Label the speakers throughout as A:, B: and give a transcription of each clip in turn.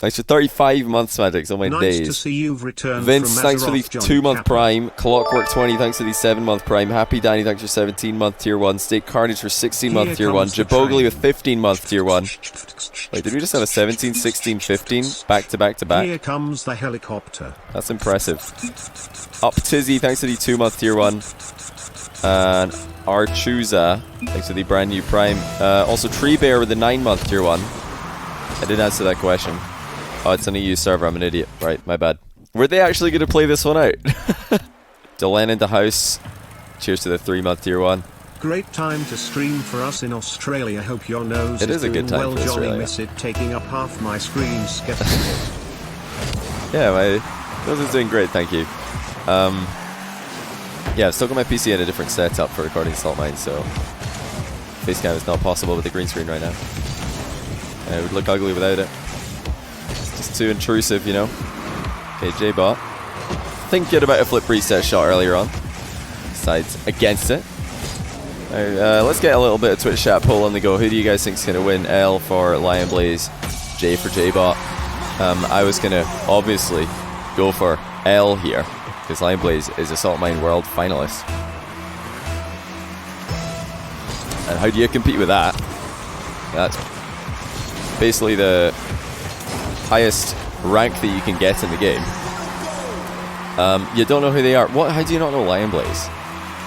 A: Thanks for 35 months, Magics, on my
B: Nice
A: days.
B: to see you've returned
A: Vince,
B: from
A: thanks for the
B: Azeroth,
A: 2-month
B: Kappa.
A: Prime. Clockwork 20, thanks for the 7-month Prime. Happy Danny, thanks for 17-month Tier 1. State Carnage for 16-month Tier 1. Jabogli with 15-month Tier 1. Wait, did we just have a 17, 16, 15? Back to back to back?
B: Here comes the helicopter.
A: That's impressive. Up Tizzy, thanks for the 2-month Tier 1. And Archuza, thanks for the brand new Prime. Also Tree Bear with the 9-month Tier 1. I didn't answer that question. Oh, it's an EU server, I'm an idiot. Right, my bad. Were they actually going to play this one out? Delenn in the house. Cheers to the 3-month Tier 1.
B: Great time to stream for us in Australia. Hope your nose
A: It is a
B: doing
A: good time
B: well.
A: for
B: Jolly
A: Australia.
B: miss it taking up half my screen. Skeptical.
A: Yeah, my nose is doing great, thank you. Yeah, I've still got my PC in a different setup for recording Salt Mine, so facecam is not possible with the green screen right now. It would look ugly without it. It's just too intrusive, you know. Okay, Jbot. Thinking about a flip reset shot earlier on. Decides against it. Now, let's get a little bit of Twitch chat poll on the go. Who do you guys think is going to win? L for LionBlaze, J for Jbot. I was going to obviously go for L here, because LionBlaze is a Salt Mine World finalist. And how do you compete with that? That's basically the highest rank that you can get in the game. You don't know who they are. What? How do you not know LionBlaze?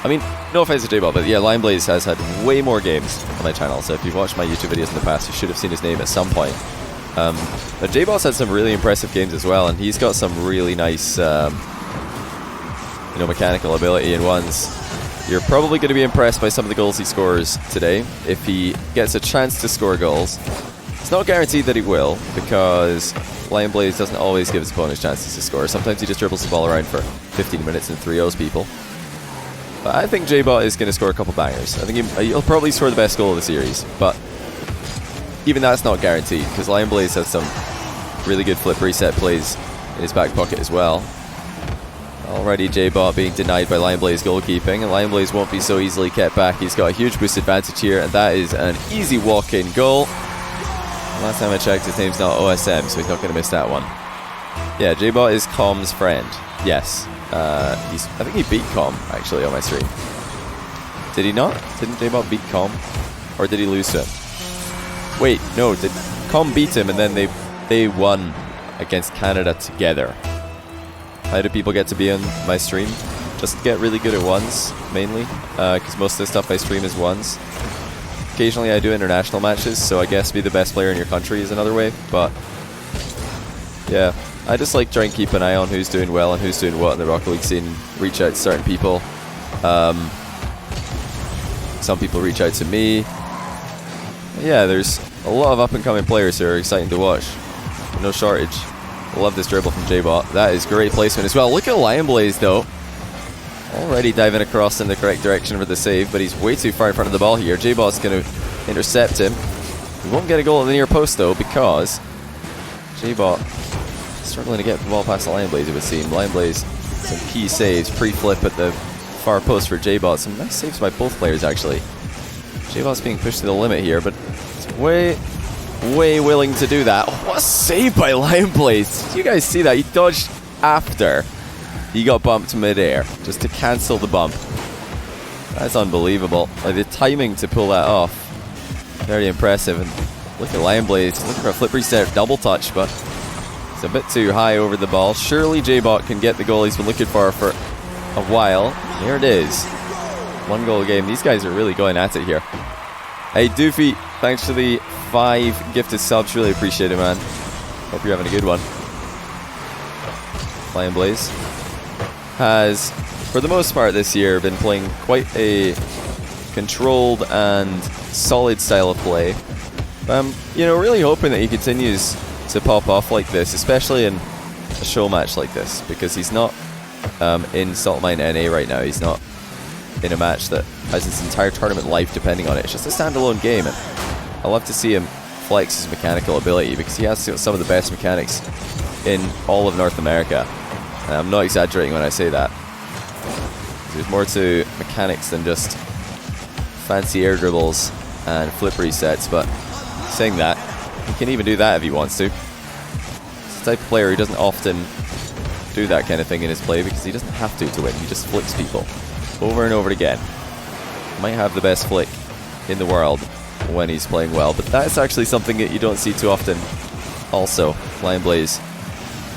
A: I mean, no offense to Jbot, but yeah, LionBlaze has had way more games on my channel, so if you've watched my YouTube videos in the past, you should have seen his name at some point. But Jbot's had some really impressive games as well, and he's got some really nice mechanical ability in ones. You're probably going to be impressed by some of the goals he scores today. If he gets a chance to score goals, it's not guaranteed that he will, because LionBlaze doesn't always give his opponents chances to score. Sometimes he just dribbles the ball around for 15 minutes and 3-0s people. But I think Jbot is going to score a couple bangers. I think he'll probably score the best goal of the series, but even that's not guaranteed, because LionBlaze has some really good flip reset plays in his back pocket as well. Already Jbot being denied by LionBlaze goalkeeping, and LionBlaze won't be so easily kept back. He's got a huge boost advantage here, and that is an easy walk-in goal. Last time I checked, his name's not OSM, so he's not going to miss that one. Yeah, Jbot is Com's friend. Yes. I think he beat Com, actually, on my stream. Did he not? Didn't Jbot beat Com? Or did he lose to him? Wait, no. Did Com beat him, and then they won against Canada together? How do people get to be on my stream? Just get really good at ones, mainly. Because most of the stuff I stream is ones. Occasionally I do international matches, so I guess be the best player in your country is another way, but yeah, I just like trying to keep an eye on who's doing well and who's doing what in the Rocket League scene, reach out to certain people. Some people reach out to me. Yeah, there's a lot of up-and-coming players who are exciting to watch. No shortage. I love this dribble from Jbot. That is great placement as well. Look at LionBlaze though. Already diving across in the correct direction for the save, but he's way too far in front of the ball here. Jbot's going to intercept him. He won't get a goal at the near post though, because Jbot struggling to get the ball past the LionBlaze, it would seem. LionBlaze, some key saves, pre-flip at the far post for Jbot. Some nice saves by both players actually. Jbot's being pushed to the limit here, but it's way willing to do that. Oh, what a save by LionBlaze. Did you guys see that? He dodged after he got bumped mid-air, just to cancel the bump. That's unbelievable. Like, the timing to pull that off, very impressive. And look at LionBlaze, looking for a flip reset double touch, but it's a bit too high over the ball. Surely Jbot can get the goal he's been looking for a while. There it is. 1 goal game. These guys are really going at it here. Hey Doofy, thanks for the 5 gifted subs. Really appreciate it, man. Hope you're having a good one. LionBlaze has, for the most part this year, been playing quite a controlled and solid style of play. Really hoping that he continues to pop off like this, especially in a show match like this, because he's not in Salt Mine NA right now. He's not in a match that has its entire tournament life depending on it. It's just a standalone game, and I love to see him flex his mechanical ability, because he has some of the best mechanics in all of North America. And I'm not exaggerating when I say that. There's more to mechanics than just fancy air dribbles and flip resets, but saying that, he can even do that if he wants to. the type of player who doesn't often do that kind of thing in his play because he doesn't have to win. He just flicks people over and over again. Might have the best flick in the world when he's playing well, but that's actually something that you don't see too often. Also, LionBlaze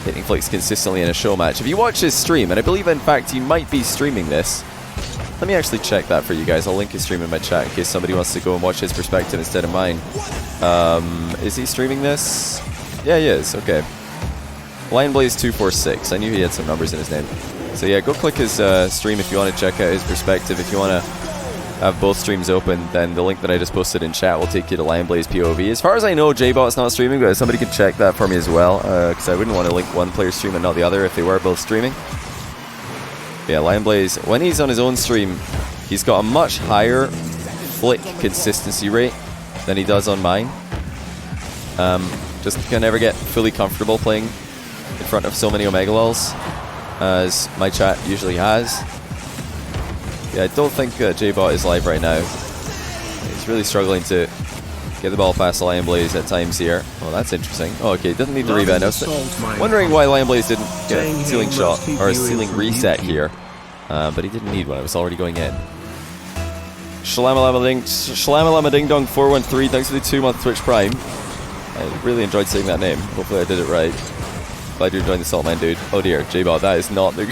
A: hitting flicks consistently in a show match. If you watch his stream, and I believe in fact he might be streaming this, let me actually check that for you guys. I'll link his stream in my chat in case somebody wants to go and watch his perspective instead of mine. Is he streaming this? Yeah, he is. Okay. LionBlaze246. I knew he had some numbers in his name. So yeah, go click his stream if you want to check out his perspective. If you want to have both streams open, then the link that I just posted in chat will take you to LionBlaze POV. As far as I know, Jbot's not streaming, but somebody can check that for me as well, because I wouldn't want to link one player's stream and not the other if they were both streaming. Yeah, LionBlaze, when he's on his own stream, he's got a much higher flick consistency rate than he does on mine. Just can never get fully comfortable playing in front of so many Omega Lulls as my chat usually has. Yeah, I don't think Jbot is live right now. He's really struggling to get the ball past LionBlaze at times here. Oh, that's interesting. Oh, okay, doesn't need the rebound. I was wondering why LionBlaze didn't get a ceiling shot or a ceiling reset here. But he didn't need one. It was already going in. Shalamalama Ding Dong 413. Thanks for the 2-month Twitch Prime. I really enjoyed saying that name. Hopefully I did it right. Glad you're enjoying the Saltman, dude. Oh dear, Jbot, that is not the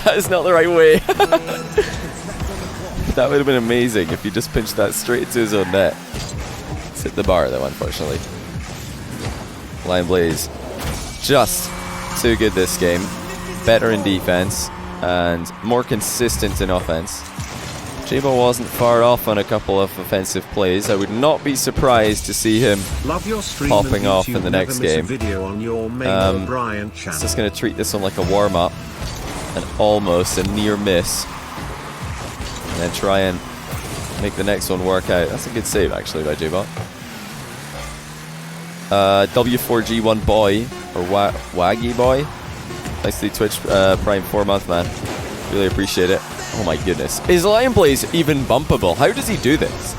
A: that is not the right way. That would have been amazing if you just pinched that straight into his own net. It's hit the bar though, unfortunately. LionBlaze just too good this game. Better in defense and more consistent in offense. Jbot wasn't far off on a couple of offensive plays. I would not be surprised to see him popping off in the next game. Just going to treat this one like a warm-up and almost a near miss. And then try and make the next one work out. That's a good save actually by Jbot. W4G1 boy, or Waggy boy. Thanks to the Twitch Prime 4-month, man. Really appreciate it. Oh my goodness. Is LionBlaze even bumpable? How does he do this?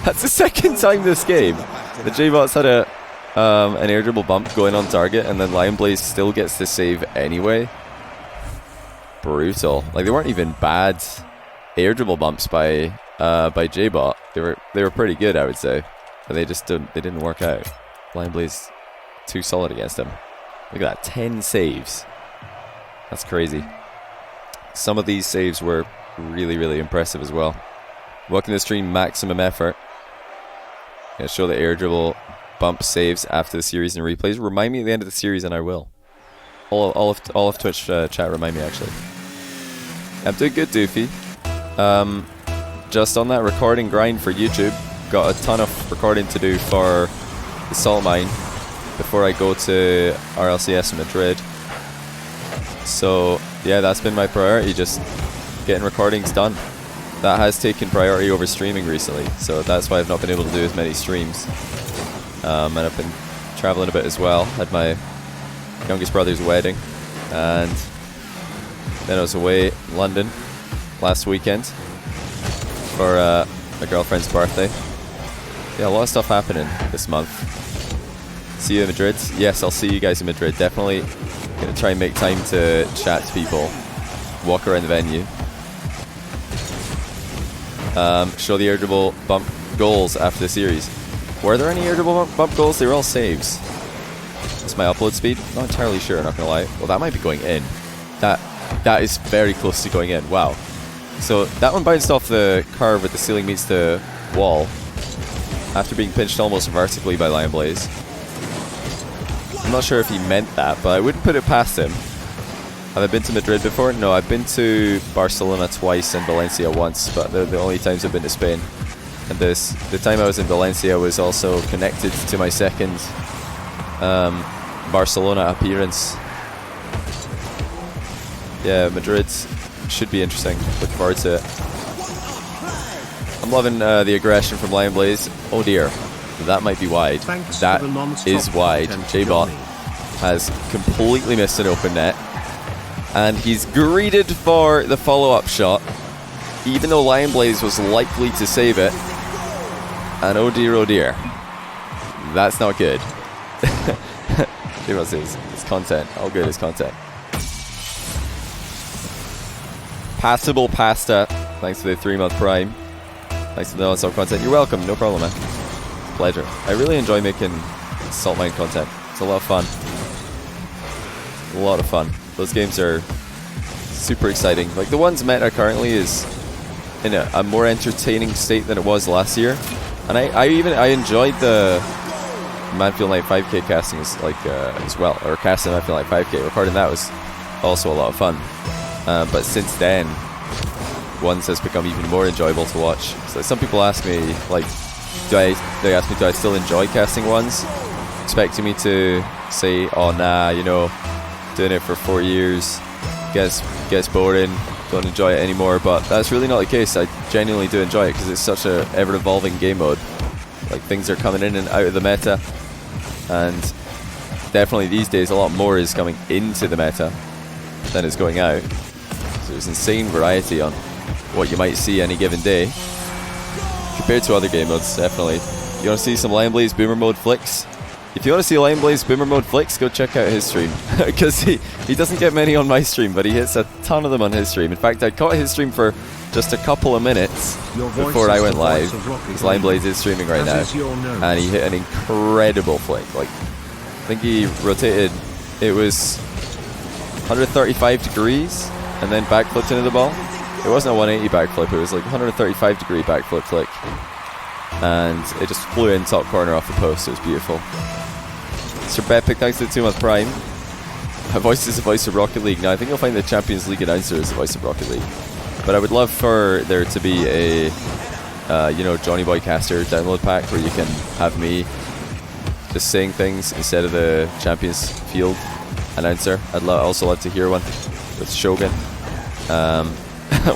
A: That's the second time this game that Jbot's had an air dribble bump going on target and then LionBlaze still gets the save anyway. Brutal. Like, they weren't even bad air dribble bumps by Jbot. They were pretty good, I would say. But they didn't work out. LionBlaze too solid against him. Look at that, 10 saves. That's crazy. Some of these saves were really, really impressive as well. Welcome to the stream, Maximum Effort. Gonna show the air dribble bump saves after the series and replays. Remind me at the end of the series and I will. All of Twitch chat remind me actually. I'm doing good, Doofy. Just on that recording grind for YouTube. Got a ton of recording to do for the Salt Mine before I go to RLCS in Madrid. So yeah, that's been my priority, just getting recordings done. That has taken priority over streaming recently, so that's why I've not been able to do as many streams. And I've been traveling a bit as well. Had my youngest brother's wedding, and then I was away in London last weekend for my girlfriend's birthday. Yeah, a lot of stuff happening this month. See you in Madrid? Yes, I'll see you guys in Madrid. Definitely gonna try and make time to chat to people, walk around the venue, show the air dribble bump goals after the series. Were there any air dribble bump goals? They were all saves. What's my upload speed? Not entirely sure, not gonna lie. Well, that might be going in. That is very close to going in. Wow. So that one bounced off the curve where the ceiling meets the wall after being pinched almost vertically by LionBlaze. I'm not sure if he meant that, but I wouldn't put it past him. Have I been to Madrid before? No, I've been to Barcelona twice and Valencia once, but they're the only times I've been to Spain. And the time I was in Valencia was also connected to my second Barcelona appearance. Yeah, Madrid should be interesting. Looking forward to it. I'm loving the aggression from LionBlaze. Oh dear. That might be wide. That is wide. Jbot has completely missed an open net. And he's greeted for the follow-up shot, even though LionBlaze was likely to save it. And oh dear, that's not good. Jbot says it's content. All good is content. Passable Pasta. Thanks for the 3-month Prime. Thanks for the non-stop content. You're welcome. No problem, man. Pleasure. I really enjoy making Salt Mine content. It's a lot of fun. A lot of fun. Those games are super exciting. Like the one's meta currently is in a more entertaining state than it was last year. And I enjoyed the Manfield Night 5K casting as well, or casting Manfield Night 5K. Recording that was also a lot of fun. But since then, ones has become even more enjoyable to watch. So some people ask me, like, do I still enjoy casting ones? Expecting me to say, oh nah, you know, doing it for 4 years gets boring, don't enjoy it anymore. But that's really not the case. I genuinely do enjoy it because it's such a ever-evolving game mode. Like, things are coming in and out of the meta, and definitely these days a lot more is coming into the meta than is going out. So there's insane variety on what you might see any given day compared to other game modes. Definitely. You want to see some LionBlaze Boomer Mode flicks? If you want to see LionBlaze Boomer Mode flicks, go check out his stream. Because he doesn't get many on my stream, but he hits a ton of them on his stream. In fact, I caught his stream for just a couple of minutes before I went live. Because LionBlaze is streaming right now. And he hit an incredible flick. Like, I think he rotated, it was 135 degrees and then backflipped into the ball. It wasn't a 180 backflip, it was like 135 degree backflip flick. And it just flew in top corner off the post. It was beautiful. Mr. Bepic, thanks to the 2-month Prime. My voice is the voice of Rocket League. Now, I think you'll find the Champions League announcer is the voice of Rocket League. But I would love for there to be a, you know, Johnny Boy Caster download pack where you can have me just saying things instead of the Champions Field announcer. I'd also love to hear one with Shogun.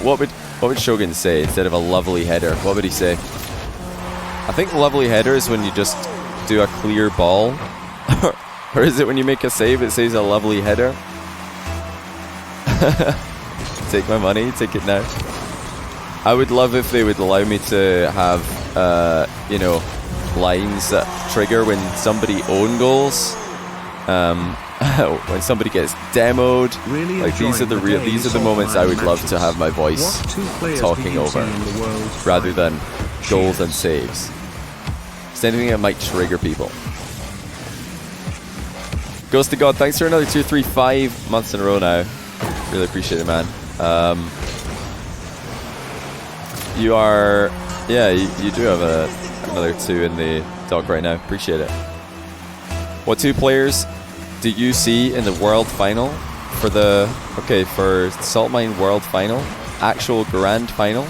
A: What would Shogun say instead of a lovely header? What would he say? I think lovely header is when you just do a clear ball. Or is it when you make a save it says a lovely header? Take my money, take it now. I would love if they would allow me to have, you know, lines that trigger when somebody own goals. When somebody gets demoed. Really, like these are the moments I would love to have my voice talking over, rather than goals and saves. Just anything that might trigger people. Ghost to God, thanks for another 2, 3, 5 months in a row now. Really appreciate it, man. You are, yeah, you do have another 2 in the dock right now. Appreciate it. What 2 players do you see in the World Final for the, okay, for Salt Mine World Final, actual Grand Final?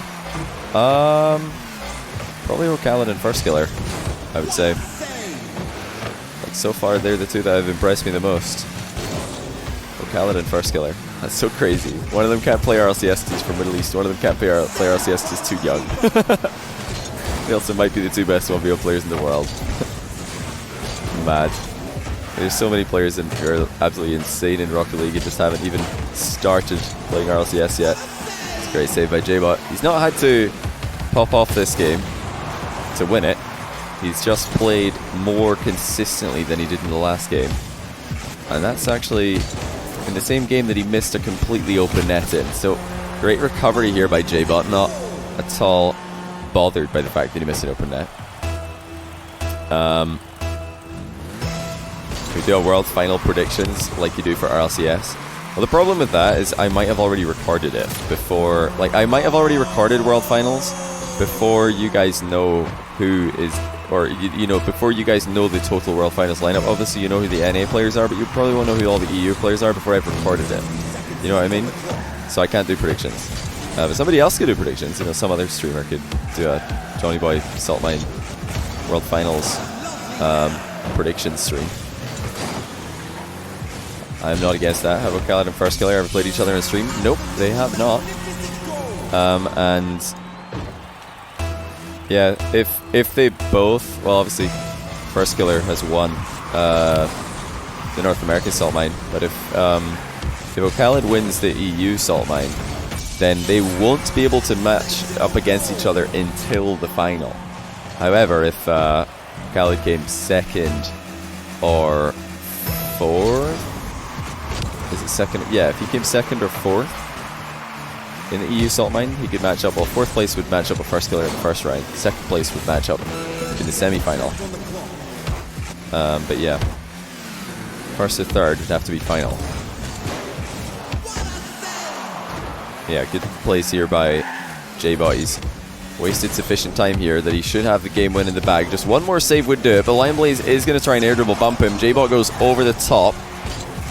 A: Probably Ocalid and First Killer, I would say. Like so far, they're the 2 that have impressed me the most. Ocalid and First Killer. That's so crazy. One of them can't play RLCS because he's from Middle East. One of them can't play RLCS because he's too young. They also might be the 2 best 1v1 players in the world. Mad. There's so many players who are absolutely insane in Rocket League and just haven't even started playing RLCS yet. It's a great save by Jbot. He's not had to pop off this game to win it. He's just played more consistently than he did in the last game. And that's actually in the same game that he missed a completely open net in. So great recovery here by Jbot, not at all bothered by the fact that he missed an open net. We do a World Final predictions like you do for RLCS. Well, the problem with that is I might have already recorded it before, like I might have already recorded World Finals before you guys know who is, or you know, before you guys know the total World Finals lineup. Obviously you know who the NA players are, but you probably won't know who all the EU players are before I've recorded it. You know what I mean? So I can't do predictions. But somebody else could do predictions. You know, some other streamer could do a Johnny Boy Salt Mine World Finals prediction stream. I'm not against that. Have Ocalid and First Killer ever played each other in a stream? Nope, they have not. And yeah, if they both, well, obviously First Killer has won the North American Salt Mine, but if Ocalid wins the EU Salt Mine, then they won't be able to match up against each other until the final. However, if Ocalid came second or 4th. Is it second? Yeah, if he came 2nd or 4th in the EU salt mine, he could match up. Well, 4th place would match up with first killer in the first round. 2nd place would match up in the semi-final. But yeah, 1st or 3rd would have to be final. Yeah, good place here by Jbot. He's wasted sufficient time here that he should have the game win in the bag. Just one more save would do it, but LionBlaze is going to try and air dribble bump him. Jbot goes over the top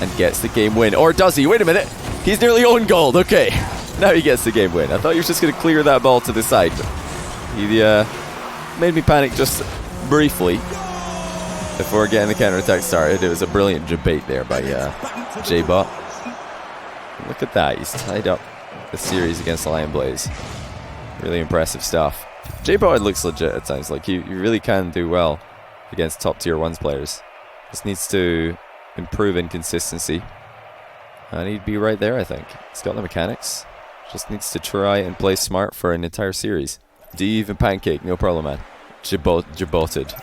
A: and gets the game win. Or does he? Wait a minute. He's nearly owned gold. Okay. Now he gets the game win. I thought he was just going to clear that ball to the side. He made me panic just briefly before getting the counter-attack started. It was a brilliant debate there by Jbot. Look at that. He's tied up the series against LionBlaze. Really impressive stuff. Jbot looks legit at times. Like, you really can do well against top tier 1s players. Just needs to improve in consistency. And he'd be right there, I think. He's got the mechanics. Just needs to try and play smart for an entire series. Do you even pancake? No problem, man. Jboted.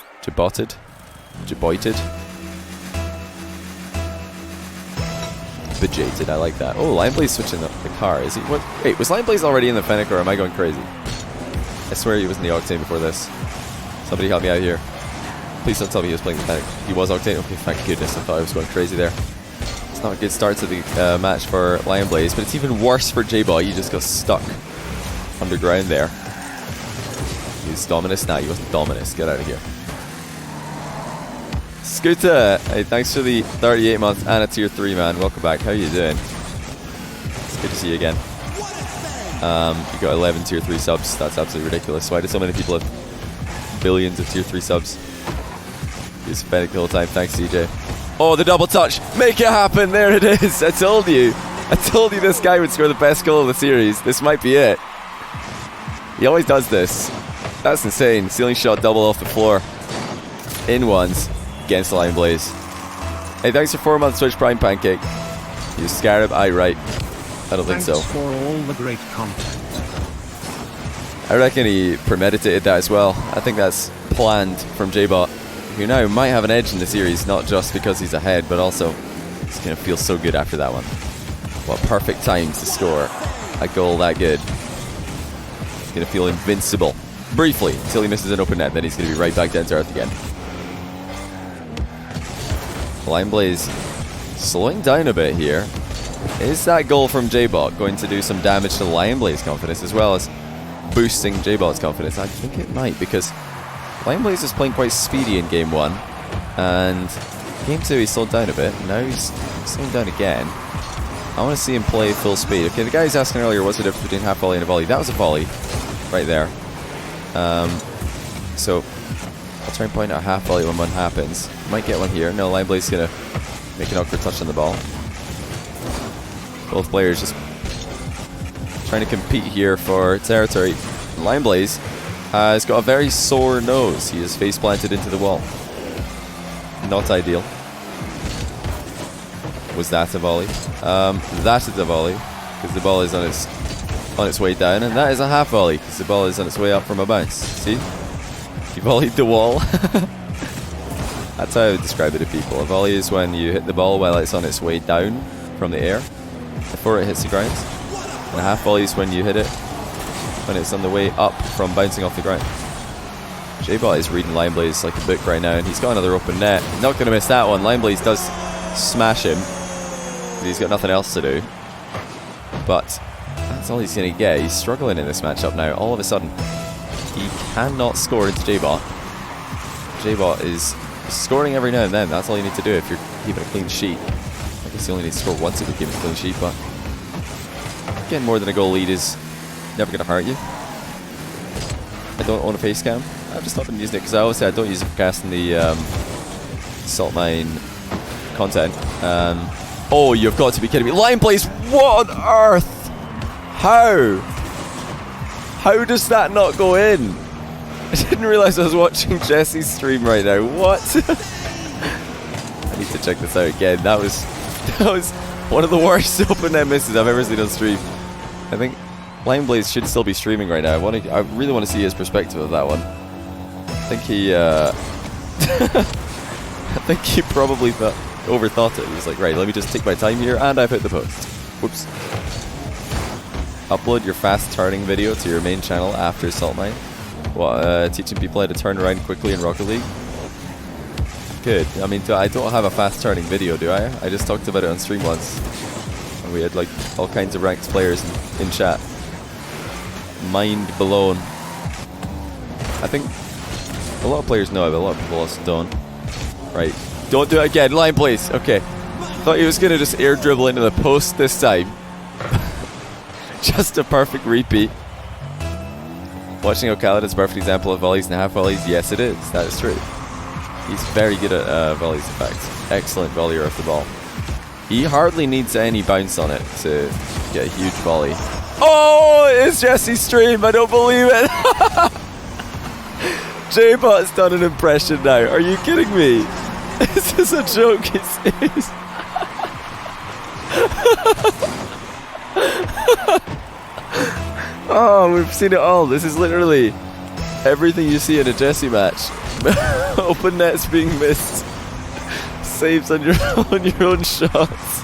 A: Bejated, I like that. Oh, LionBlaze switching up the car. Is he? What? Wait, was LionBlaze already in the Fennec, or am I going crazy? I swear he was in the Octane before this. Somebody help me out here. Please don't tell me he was playing the Fennec. He was Octane? Okay, thank goodness. I thought I was going crazy there. It's not a good start to the match for LionBlaze, but it's even worse for Jbot. He just got stuck underground there. He was Dominus? Nah, he wasn't Dominus. Get out of here. Scooter, hey, thanks for the 38 months and a tier 3, man. Welcome back. How you doing? It's good to see you again. You got 11 tier 3 subs. That's absolutely ridiculous. Why do so many people have billions of tier 3 subs? Use Fennec the whole time. Thanks, CJ. Oh, the double touch. Make it happen. There it is. I told you. I told you this guy would score the best goal of the series. This might be it. He always does this. That's insane. Ceiling shot double off the floor. In ones against LionBlaze. Hey, thanks for 4 months Twitch Prime Pancake. You Scarab? Aye, right. I don't think so.
B: Thanks for all the great content.
A: I reckon he premeditated that as well. I think that's planned from Jbot, who now might have an edge in the series, not just because he's ahead, but also he's going to feel so good after that one. What perfect time to score a goal that good. He's going to feel invincible. Briefly, until he misses an open net, then he's going to be right back down to earth again. LionBlaze slowing down a bit here. Is that goal from Jbot going to do some damage to LionBlaze confidence as well as boosting Jbot's confidence? I think it might, because LionBlaze is playing quite speedy in game 1, and game 2 he slowed down a bit. Now he's slowing down again. I want to see him play full speed. Okay, the guy who's asking earlier, what's the difference between half volley and a volley? That was a volley right there. So I'll try and point out a half volley when one happens. Might get one here. No, LionBlaze is going to make an awkward touch on the ball. Both players just trying to compete here for territory. LionBlaze has got a very sore nose. He is face planted into the wall. Not ideal. Was that a volley? That is a volley, because the ball is on its way down, and that is a half volley because the ball is on its way up from a bounce. See? He volleyed the wall. That's how I would describe it to people. A volley is when you hit the ball while it's on its way down from the air before it hits the ground. And a half volley is when you hit it when it's on the way up from bouncing off the ground. Jbot is reading LionBlaze like a book right now, and he's got another open net. Not going to miss that one. LionBlaze does smash him. He's got nothing else to do. But that's all he's going to get. He's struggling in this matchup now. All of a sudden, he cannot score into Jbot. Jbot is scoring every now and then. That's all you need to do if you're keeping a clean sheet. I guess you only need to score once if you're keeping a clean sheet, but getting more than a goal lead is never going to hurt you. I don't own a face cam. I've just not been using it because I always say I don't use it for casting the salt mine content. Oh, you've got to be kidding me. LionBlaze, what on earth? How? How does that not go in? I didn't realize I was watching Jesse's stream right now. What? I need to check this out again. That was one of the worst open net misses I've ever seen on stream. I think LionBlaze should still be streaming right now. I really want to see his perspective of that one. I think he I think he probably thought overthought it. He was like, right, let me just take my time here, and I've hit the post. Whoops. Upload your fast turning video to your main channel after Salt Mine. What, teaching people how to turn around quickly in Rocket League? Good. I mean, I don't have a fast turning video, do I? I just talked about it on stream once. And we had like all kinds of ranked players in chat. Mind blown. I think a lot of players know it, but a lot of people also don't. Right. Don't do it again. LionBlaze. Okay. Thought he was going to just air dribble into the post this time. Just a perfect repeat. Watching Ocala is a perfect example of volleys and half volleys. Yes, it is. That is true. He's very good at volleys, in fact. Excellent volleyer of the ball. He hardly needs any bounce on it to get a huge volley. Oh, it's Jesse's stream. I don't believe it. Jbot's done an impression now. Are you kidding me? Is this a joke? It's oh, we've seen it all. This is literally everything you see in a Jesse match. Open nets being missed. Saves on your own shots.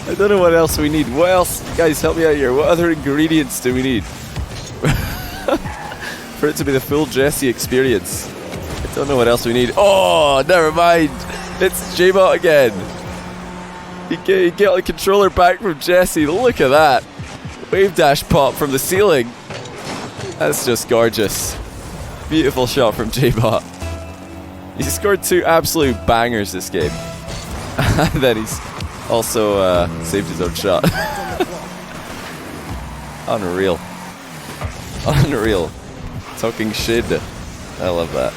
A: I don't know what else we need. What else? Guys, help me out here. What other ingredients do we need for it to be the full Jesse experience? I don't know what else we need. Oh, never mind. It's Jbot again. He got the controller back from Jesse. Look at that. Wave dash pop from the ceiling. That's just gorgeous. Beautiful shot from Jbot. He scored 2 absolute bangers this game. And then he's also saved his own shot. Unreal. Unreal. Talking shit. I love that.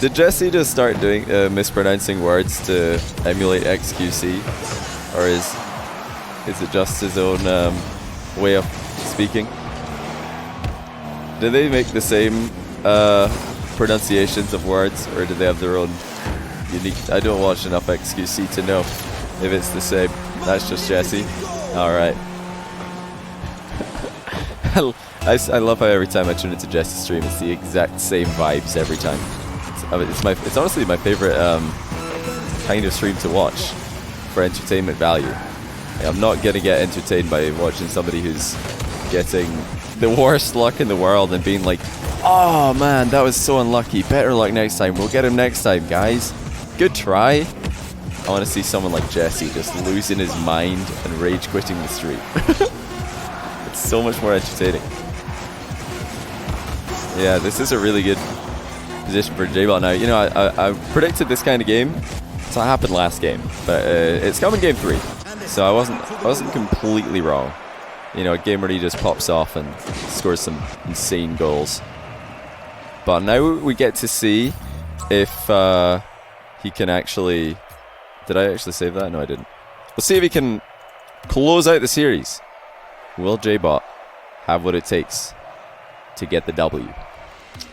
A: Did Jesse just start doing mispronouncing words to emulate XQC? Or is it just his own way of speaking? Do they make the same pronunciations of words, or do they have their own unique? I don't watch enough XQC to know if it's the same. That's just Jesse. Alright. I love how every time I tune into Jesse's stream, it's the exact same vibes every time. It's honestly my favorite kind of stream to watch for entertainment value. I'm not gonna get entertained by watching somebody who's getting the worst luck in the world and being like, oh man, that was so unlucky, better luck next time, we'll get him next time, guys. Good try. I want to see someone like Jesse just losing his mind and rage quitting the stream. It's so much more entertaining. Yeah, this is a really good position for Jbot now. You know, I predicted this kind of game. So it happened last game, but it's coming game 3. So I wasn't completely wrong. You know, a game where he just pops off and scores some insane goals. But now we get to see if he can actually... Did I actually save that? No, I didn't. Let's see if he can close out the series. Will Jbot have what it takes to get the W?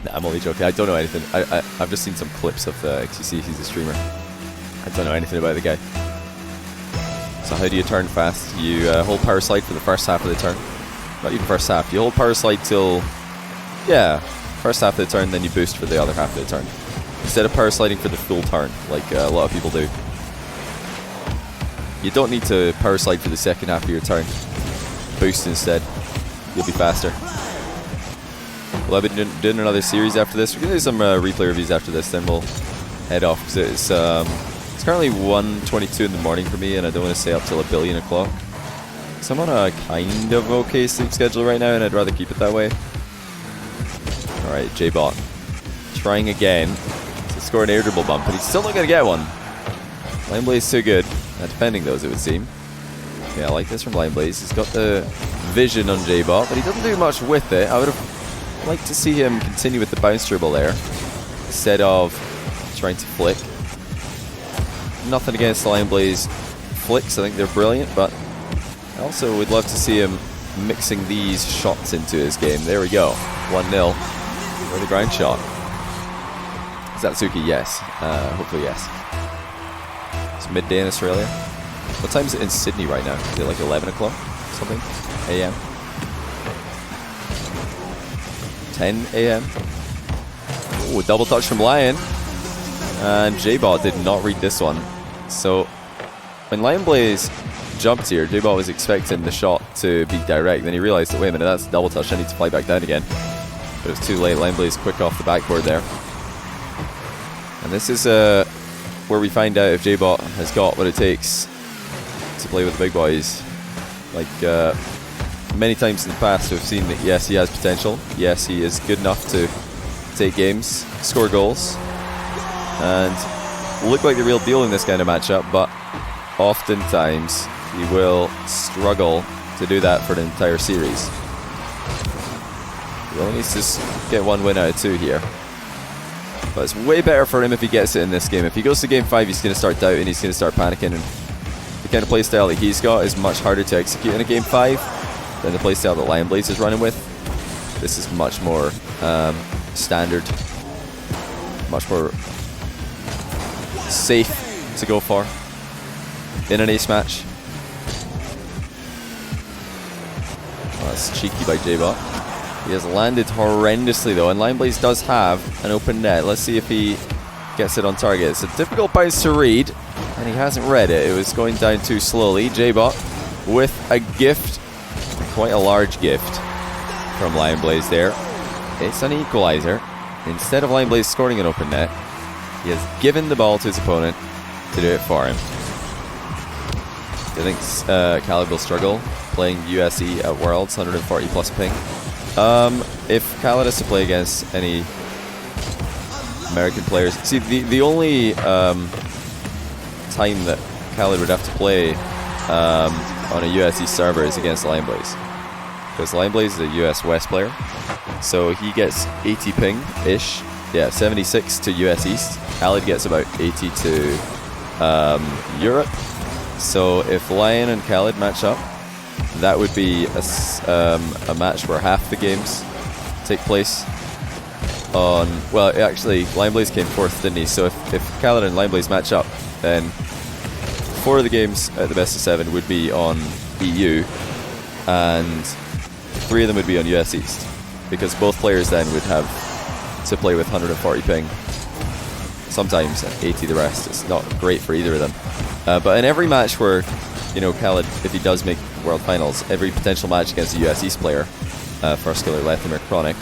A: Nah, I'm only joking. I don't know anything. I've just seen some clips of XQC. He's a streamer. I don't know anything about the guy. So how do you turn fast? You hold power slide for the first half of the turn. Not even first half. You hold power slide till... Yeah, first half of the turn, then you boost for the other half of the turn. Instead of power sliding for the full turn, like a lot of people do. You don't need to power slide for the second half of your turn. Boost instead. You'll be faster. Well, I've been doing another series after this. We're going to do some replay reviews after this, then we'll head off. Because it's currently 1:22 in the morning for me, and I don't want to stay up till 1,000,000,000 o'clock. So I'm on a kind of okay sleep schedule right now, and I'd rather keep it that way. Alright, Jbot. Trying again to score an air dribble bump, but he's still not going to get one. LionBlaze is too good at defending those, it would seem. Yeah, I like this from LionBlaze. He's got the vision on Jbot, but he doesn't do much with it. I would have liked to see him continue with the bounce dribble there, instead of trying to flick. Nothing against the LionBlaze flicks, I think they're brilliant, but I also would love to see him mixing these shots into his game. There we go, 1-0 for the ground shot. Zatsuki, yes. Hopefully yes. It's midday in Australia. What time is it in Sydney right now? Is it like 11 o'clock? Something? AM? 10 AM? Oh, double touch from Lion. And Jbot did not read this one. So when LionBlaze jumped here, Jbot was expecting the shot to be direct. Then he realized that, wait a minute, that's a double touch. I need to fly back down again. But it was too late. LionBlaze quick off the backboard there. And this is where we find out if Jbot has got what it takes to play with the big boys. Like many times in the past, we've seen that yes, he has potential. Yes, he is good enough to take games, score goals, and look like the real deal in this kind of matchup, but oftentimes he will struggle to do that for the entire series. He only needs to get 1 win out of 2 here. But it's way better for him if he gets it in this game. If he goes to game 5, he's going to start doubting, he's going to start panicking, and the kind of playstyle that he's got is much harder to execute in a game 5 than the playstyle that LionBlaze is running with. This is much more standard, much more safe to go for in an ace match. Oh, that's cheeky by Jbot. He has landed horrendously though, and LionBlaze does have an open net. Let's see if he gets it on target. It's a difficult bounce to read, and he hasn't read it. It was going down too slowly. Jbot with a gift, quite a large gift from LionBlaze there. It's an equalizer. Instead of LionBlaze scoring an open net, he has given the ball to his opponent to do it for him. I think Khaled will struggle playing USE at Worlds, 140 plus ping. If Khaled has to play against any American players, see the only time that Khaled would have to play on a USE server is against LionBlaze, because LionBlaze is a US West player, so he gets 80 ping-ish, yeah, 76 to US East. Khaled gets about 80 to Europe. So if Lion and Khaled match up, that would be a match where half the games take place on... Well, actually, LionBlaze came 4th, didn't he? So if Khaled and LionBlaze match up, then 4 of the games at the best of 7 would be on EU, and 3 of them would be on US East, because both players then would have to play with 140 ping. Sometimes 80 the rest. It's not great for either of them. But in every match where, you know, Khaled, if he does make World Finals, every potential match against a US East player, First Killer, Lethem or Chronic,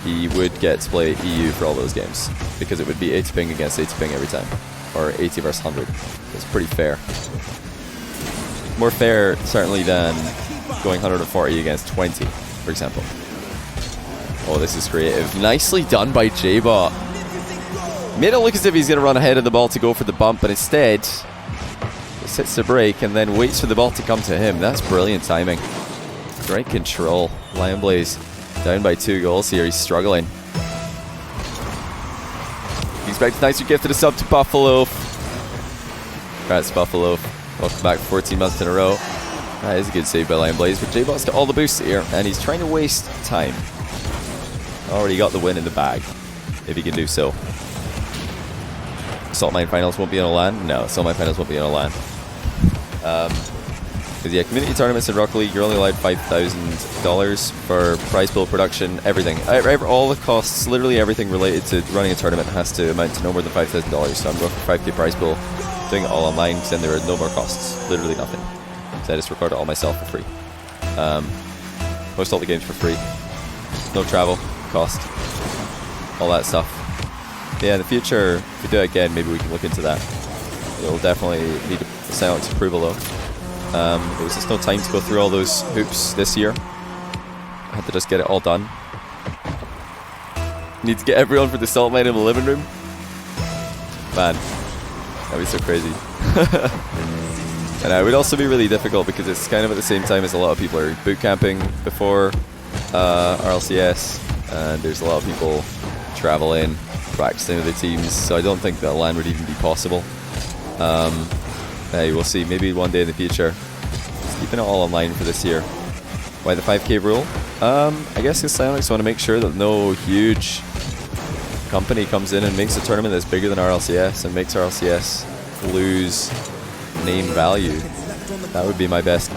A: he would get to play EU for all those games, because it would be 80 ping against 80 ping every time, or 80 versus 100. It's pretty fair. More fair, certainly, than going 140 against 20, for example. Oh, this is creative. Nicely done by Jbot. Made it look as if he's going to run ahead of the ball to go for the bump, but instead just hits the break and then waits for the ball to come to him. That's brilliant timing. Great control. LionBlaze down by 2 goals here. He's struggling. He's back to nicer gift to the sub to Buffalo. Congrats, Buffalo. Welcome back 14 months in a row. That is a good save by LionBlaze, but Jbot's got all the boosts here, and he's trying to waste time. Already got the win in the bag, if he can do so. Salt Mine Finals won't be on a LAN? No, Salt Mine Finals won't be on a LAN. Because yeah, community tournaments in Rocket League, you're only allowed $5,000 for prize pool production, everything. All the costs, literally everything related to running a tournament has to amount to no more than $5,000. So I'm going for 5k prize pool, doing it all online, because then there are no more costs, literally nothing. So I just record it all myself for free. Post all the games for free. No travel cost, all that stuff. Yeah, in the future, if we do it again, maybe we can look into that. It'll definitely need a Silence approval though. There was just no time to go through all those hoops this year. I had to just get it all done. Need to get everyone for the salt mine in the living room. Man, that'd be so crazy. And it would also be really difficult because it's kind of at the same time as a lot of people are boot camping before RLCS, and there's a lot of people traveling, practicing with the teams, so I don't think that LAN would even be possible. Hey, we'll see, maybe one day in the future. Just keeping it all online for this year. Why the 5k rule? I guess because Psyonix want to make sure that no huge company comes in and makes a tournament that's bigger than RLCS and makes RLCS lose name value. That would be my best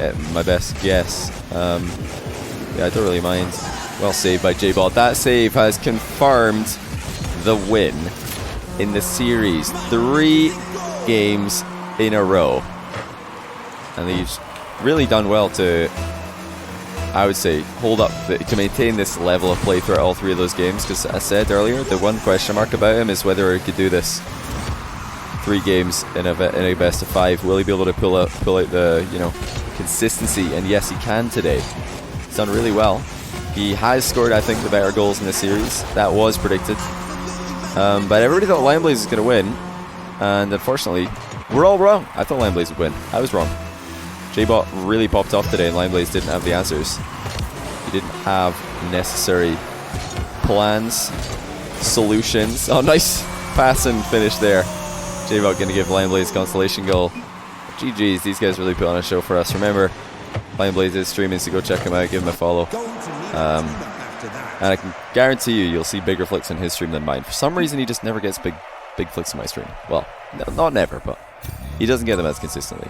A: guess. Yeah, I don't really mind. Well saved by Jbot. That save has confirmed the win in the series. 3 games in a row. And he's really done well to, I would say, hold up, to maintain this level of play throughout all 3 of those games. Because as I said earlier, the one question mark about him is whether he could do this 3 games in a best of 5. Will he be able to pull out the, you know, consistency? And yes, he can today. He's done really well. He has scored, I think, the better goals in this series. That was predicted. But everybody thought LionBlaze was going to win. And unfortunately, we're all wrong. I thought LionBlaze would win. I was wrong. Jbot really popped off today, and LionBlaze didn't have the answers. He didn't have necessary plans, solutions. Oh, nice pass and finish there. Jbot going to give LionBlaze consolation goal. GG's, these guys really put on a show for us. Remember, LionBlaze is streaming, so go check him out, give him a follow. And I can guarantee you'll see bigger flicks on his stream than mine. For some reason, he just never gets big flicks on my stream. Well, no, not never, but he doesn't get them as consistently.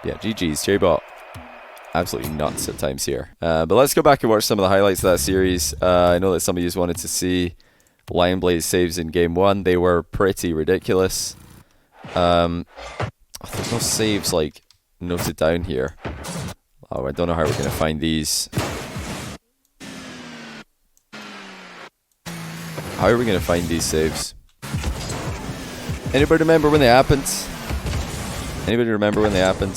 A: Yeah, GG's, Jbot. Absolutely nuts at times here. But let's go back and watch some of the highlights of that series. I know that some of you wanted to see LionBlaze saves in game 1. They were pretty ridiculous. There's no saves like noted down here. Oh, I don't know how we're going to find these. How are we going to find these saves? Anybody remember when they happened? Anybody remember when they happened?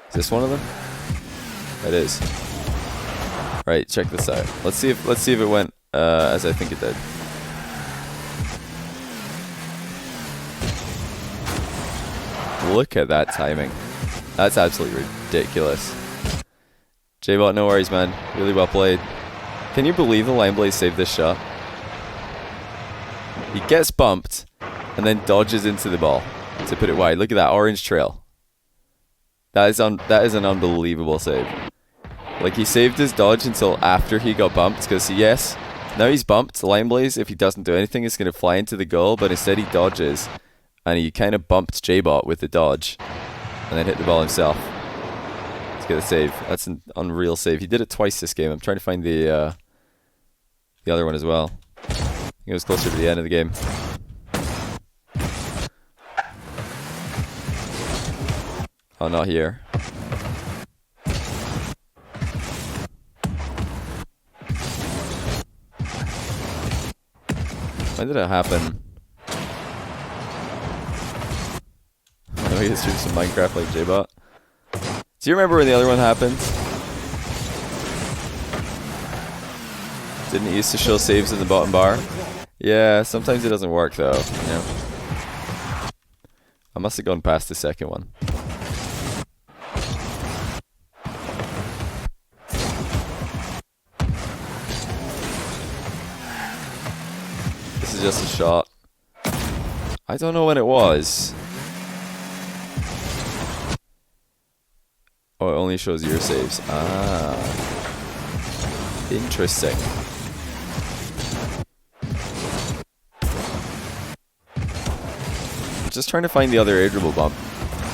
A: Is this one of them? It is. Right, check this out. Let's see if it went as I think it did. Look at that timing. That's absolutely ridiculous. Jbot, no worries, man. Really well played. Can you believe the LionBlaze saved this shot? He gets bumped and then dodges into the ball to put it wide. Look at that orange trail. That is an unbelievable save. Like, he saved his dodge until after he got bumped, because yes, now he's bumped. LionBlaze, if he doesn't do anything, is going to fly into the goal, but instead he dodges, and he kind of bumped Jbot with the dodge, and then hit the ball himself. Let's get a save. That's an unreal save. He did it twice this game. I'm trying to find the other one as well. I think it was closer to the end of the game. Oh, not here. When did it happen? I know he streamed some Minecraft like Jbot. Do you remember when the other one happened? Didn't it used to show saves in the bottom bar? Yeah, sometimes it doesn't work though. You know? I must have gone past the second one. This is just a shot. I don't know when it was. Oh, it only shows your saves. Ah. Interesting. Just trying to find the other air dribble bump.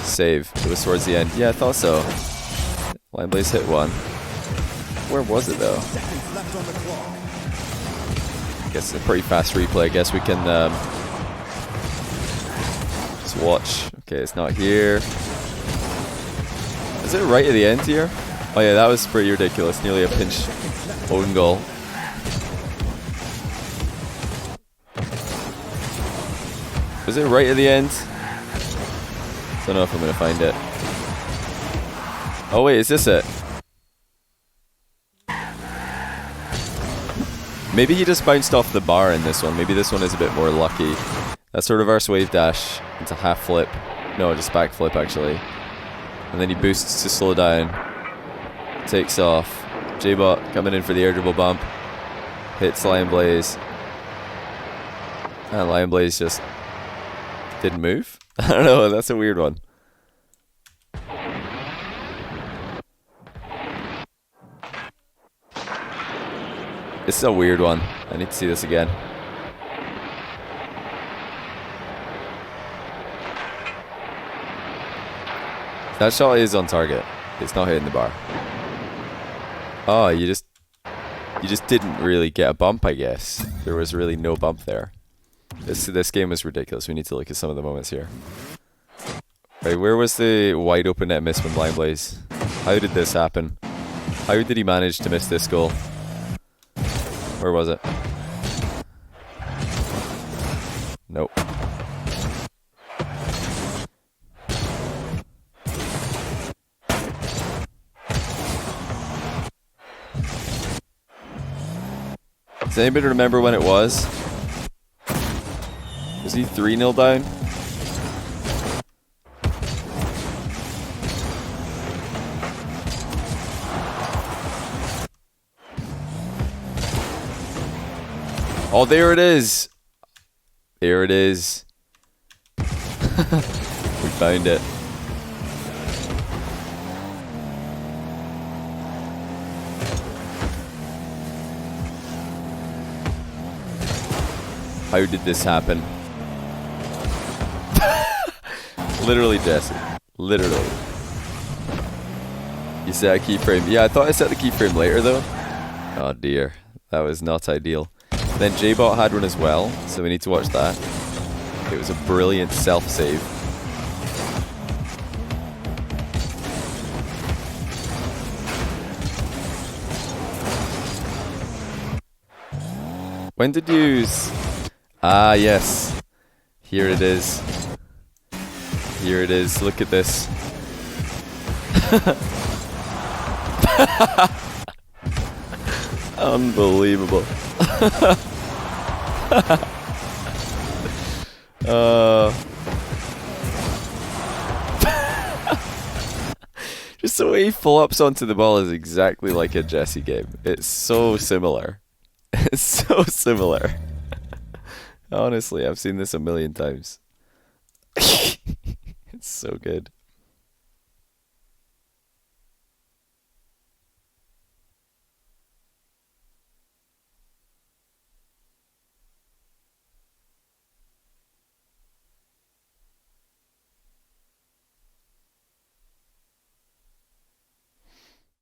A: Save. It was towards the end. Yeah, I thought so. LionBlaze hit one. Where was it though? I guess it's a pretty fast replay. I guess we can just watch. Okay, it's not here. Is it right at the end here? Oh yeah, that was pretty ridiculous. Nearly a pinch own goal. Was it right at the end? Don't know if I'm gonna find it. Oh wait, is this it? Maybe he just bounced off the bar in this one. Maybe this one is a bit more lucky. That's sort of reverse wave dash into half flip. No, just back flip actually. And then he boosts to slow down. Takes off. Jbot coming in for the air dribble bump. Hits LionBlaze. And LionBlaze just didn't move. I don't know, that's a weird one. This is a weird one. I need to see this again. That shot is on target. It's not hitting the bar. Oh, you just didn't really get a bump, I guess. There was really no bump there. This game was ridiculous. We need to look at some of the moments here. Right, where was the wide open net miss from LionBlaze? How did this happen? How did he manage to miss this goal? Where was it? Nope. Does anybody remember when it was? Was he 3-0 down? Oh, there it is. There it is. We found it. How did this happen? Literally, Jesse. Literally. You set a keyframe. Yeah, I thought I set the keyframe later though. Oh dear. That was not ideal. Then Jbot had one as well, so we need to watch that. It was a brilliant self-save. When did you... Ah, yes. Here it is. Here it is. Look at this. Unbelievable. Just the way he flops onto the ball is exactly like a Jesse game. It's so similar. It's so similar. Honestly, I've seen this a million times. It's so good.